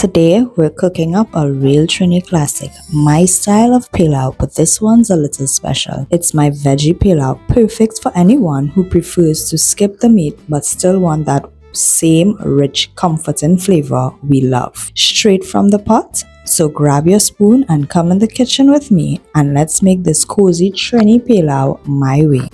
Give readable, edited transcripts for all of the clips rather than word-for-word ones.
Today we're cooking up a real Trini classic, my style of pilau, but this one's a little special. It's my veggie pilau, perfect for anyone who prefers to skip the meat but still want that same rich, comforting flavor we love. Straight from the pot. So grab your spoon and come in the kitchen with me and let's make this cozy Trini pilau my way.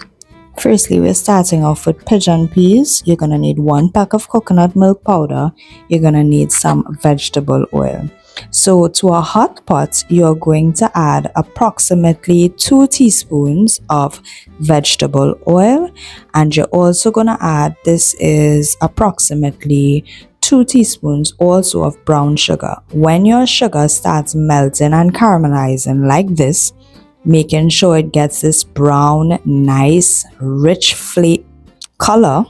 Firstly, we're starting off with pigeon peas. You're going to need 1 pack of coconut milk powder. You're going to need some vegetable oil. So to a hot pot, you're going to add approximately 2 teaspoons of vegetable oil. And you're also going to add, this is approximately 2 teaspoons also of brown sugar. When your sugar starts melting and caramelizing like this, making sure it gets this brown, nice, rich color,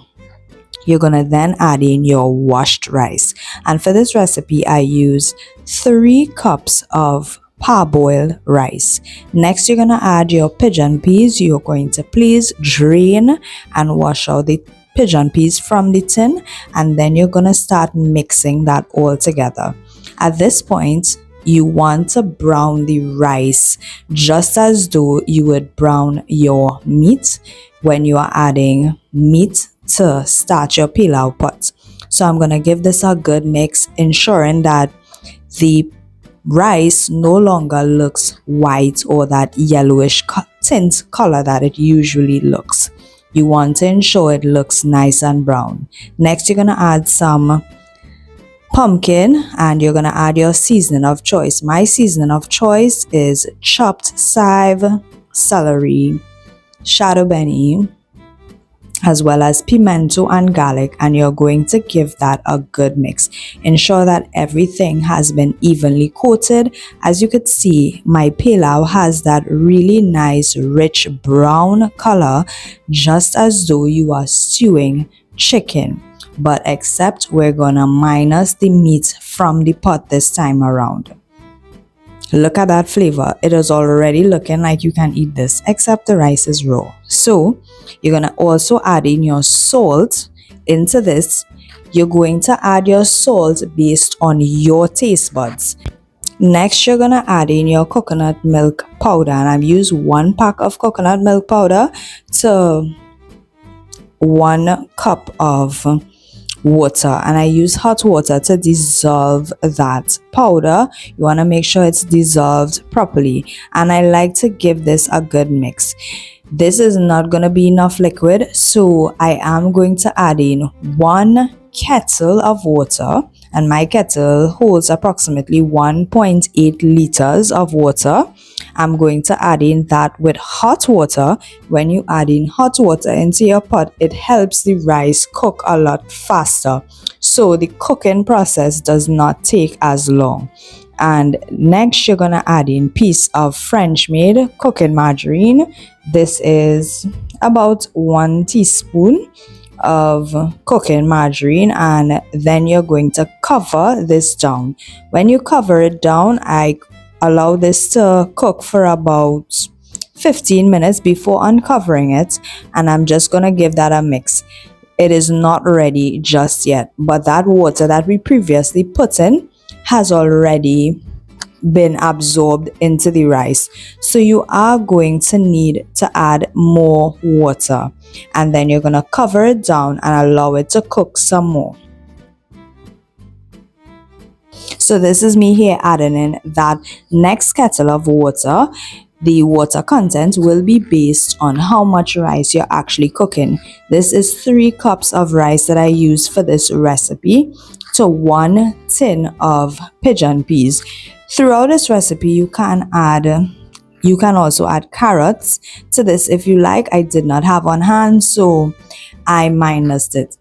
you're gonna then add in your washed rice. And for this recipe, I use 3 cups of parboiled rice. Next, you're gonna add your pigeon peas. You're going to please drain and wash out the pigeon peas from the tin, and then you're gonna start mixing that all together. At this point, you want to brown the rice just as though you would brown your meat when you are adding meat to start your pilau pot. So I'm going to give this a good mix, ensuring that the rice no longer looks white or that yellowish tint color that it usually looks. You want to ensure it looks nice and brown. Next, you're going to add some pumpkin and you're going to add your seasoning of choice. My seasoning of choice is chopped chive, celery, shadow benny, as well as pimento and garlic, and you're going to give that a good mix. Ensure that everything has been evenly coated. As you could see, my pilau has that really nice rich brown color, just as though you are stewing chicken. But except we're gonna minus the meat from the pot this time around. Look at that flavor. It is already looking like you can eat this, except the rice is raw. So you're gonna also add in your salt into this. You're going to add your salt based on your taste buds. Next, you're gonna add in your coconut milk powder, and I've used 1 pack of coconut milk powder to 1 cup of water, and I use hot water to dissolve that powder. You want to make sure it's dissolved properly, and I like to give this a good mix. This is not going to be enough liquid, so I am going to add in 1 kettle of water, and my kettle holds approximately 1.8 liters of water. I'm going to add in that with hot water. When you add in hot water into your pot, it helps the rice cook a lot faster, so the cooking process does not take as long. And next, you're gonna add in piece of French made cooking margarine. This is about 1 teaspoon of cooking margarine, and then you're going to cover this down. When you cover it down, I allow this to cook for about 15 minutes before uncovering it, and I'm just gonna give that a mix. It is not ready just yet, but that water that we previously put in has already been absorbed into the rice, so you are going to need to add more water, and then you're gonna cover it down and allow it to cook some more. So this is me here adding in that next kettle of water. The water content will be based on how much rice you're actually cooking. This is 3 cups of rice that I use for this recipe to 1 tin of pigeon peas. Throughout this recipe, you can also add carrots to this if you like. I did not have on hand, so I minused it.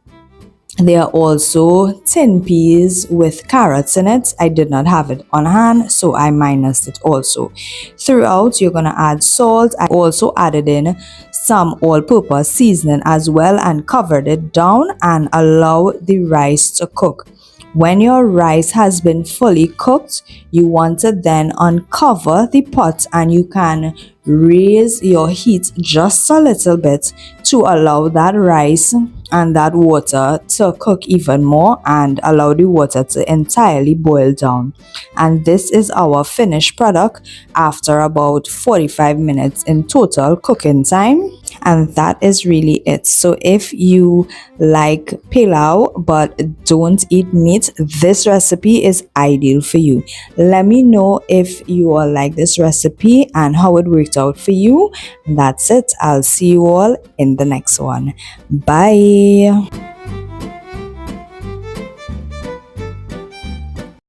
There are also tin peas with carrots in it. I did not have it on hand, so I minused it also. Throughout, you're gonna add salt. I also added in some all-purpose seasoning as well and covered it down and allow the rice to cook. When your rice has been fully cooked, you want to then uncover the pot, and you can raise your heat just a little bit to allow that rice and that water to cook even more and allow the water to entirely boil down. And this is our finished product after about 45 minutes in total cooking time. And that is really it. So if you like pilau but don't eat meat, this recipe is ideal for you. Let me know if you all like this recipe and how it worked out for you. That's it. I'll see you all in the next one. Bye.